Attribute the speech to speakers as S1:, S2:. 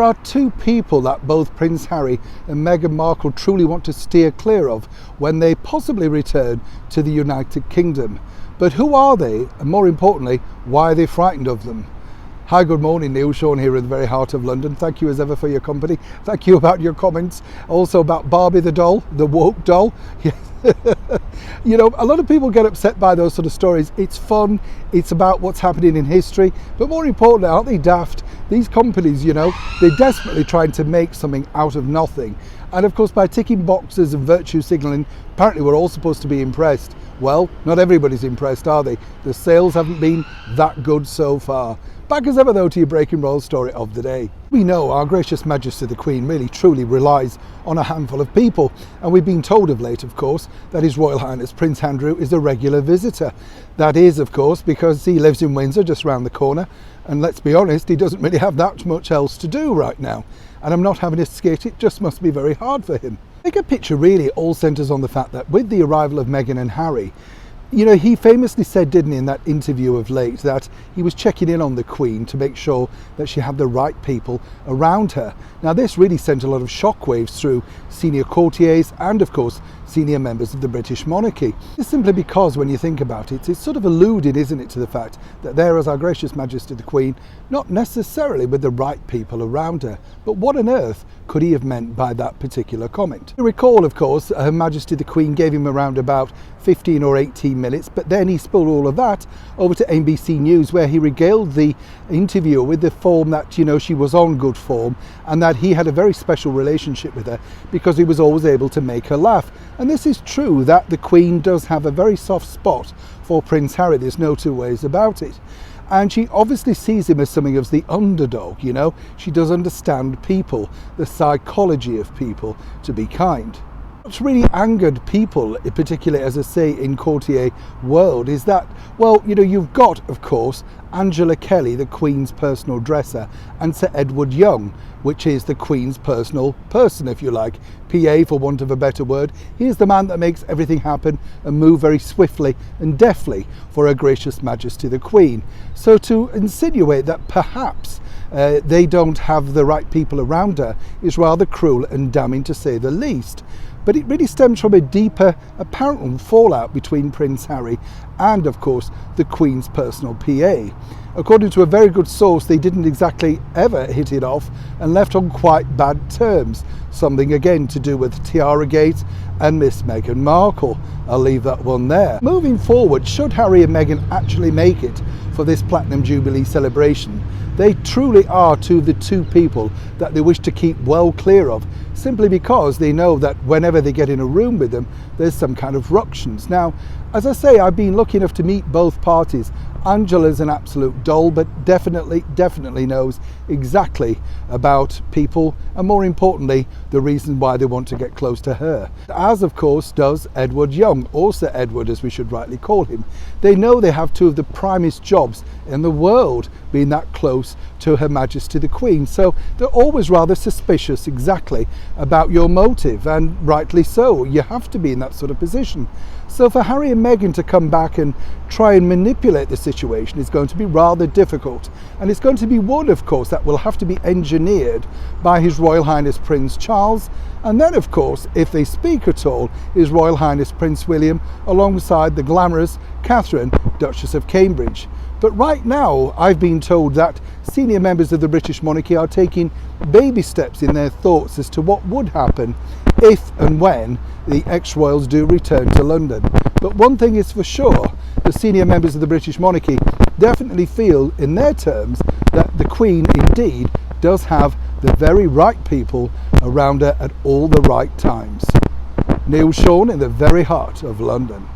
S1: there are two people that both Prince Harry and Meghan Markle truly want to steer clear of when they possibly return to the United Kingdom. But who are they? And more importantly, why are they frightened of them? Hi, good morning. Neil Sean here in the very heart of London. Thank you as ever for your company. Thank you about your comments. Also about Barbie the doll, the woke doll. You know, a lot of people get upset by those sort of stories. It's fun. It's about what's happening in history. But more importantly, aren't they daft? These companies, you know, they're desperately trying to make something out of nothing. And of course, by ticking boxes and virtue signalling, apparently we're all supposed to be impressed. Well, not everybody's impressed, are they? The sales haven't been that good so far. Back as ever though to your breaking royal story of the day. We know our gracious Majesty the Queen really truly relies on a handful of people, and we've been told of late, of course, that His Royal Highness Prince Andrew is a regular visitor. That is, of course, because he lives in Windsor just round the corner, and let's be honest, he doesn't really have that much else to do right now. And I'm not having a skit, it just must be very hard for him. The bigger picture really all centres on the fact that with the arrival of Meghan and Harry, you know, he famously said, didn't he, in that interview of late, that he was checking in on the Queen to make sure that she had the right people around her. Now, this really sent a lot of shockwaves through senior courtiers and, of course, senior members of the British monarchy. It's simply because, when you think about it, it's sort of alluded, isn't it, to the fact that there is our gracious Majesty the Queen, not necessarily with the right people around her. But what on earth could he have meant by that particular comment? You recall, of course, Her Majesty the Queen gave him around about 15 or 18 minutes, but then he spilled all of that over to NBC News, where he regaled the interviewer with the form that, you know, she was on good form and that he had a very special relationship with her because he was always able to make her laugh. And this is true, that the Queen does have a very soft spot for Prince Harry, there's no two ways about it. And she obviously sees him as something of the underdog, you know. She does understand people, the psychology of people, to be kind. What's really angered people, particularly, as I say, in courtier world, is that, well, you know, you've got, of course, Angela Kelly, the Queen's personal dresser, and Sir Edward Young, which is the Queen's personal person, if you like, PA for want of a better word. He's the man that makes everything happen and move very swiftly and deftly for Her Gracious Majesty the Queen. So to insinuate that perhaps they don't have the right people around her is rather cruel and damning, to say the least. But it really stems from a deeper apparent fallout between Prince Harry and, of course, the Queen's personal PA. According to a very good source, they didn't exactly ever hit it off and left on quite bad terms. Something again to do with Tiaragate and Miss Meghan Markle. I'll leave that one there. Moving forward, should Harry and Meghan actually make it for this Platinum Jubilee celebration, they truly are the two people that they wish to keep well clear of, simply because they know that whenever they get in a room with them, there's some kind of ructions. Now, as I say, I've been lucky enough to meet both parties. Angela's an absolute doll, but definitely knows exactly about people and, more importantly, the reason why they want to get close to her. As, of course, does Edward Young, or Sir Edward as we should rightly call him. They know they have two of the primest jobs in the world, being that close to Her Majesty the Queen. So they're always rather suspicious exactly about your motive, and rightly so. You have to be in that sort of position. So for Harry and Meghan to come back and try and manipulate the situation is going to be rather difficult. And it's going to be one, of course, that will have to be engineered by His Royal Highness Prince Charles. And then, of course, if they speak at all, His Royal Highness Prince William, alongside the glamorous Catherine, Duchess of Cambridge. But right now, I've been told that senior members of the British monarchy are taking baby steps in their thoughts as to what would happen if and when the ex-royals do return to London. But one thing is for sure, the senior members of the British monarchy definitely feel, in their terms, that the Queen indeed does have the very right people around her at all the right times. Neil Sean in the very heart of London.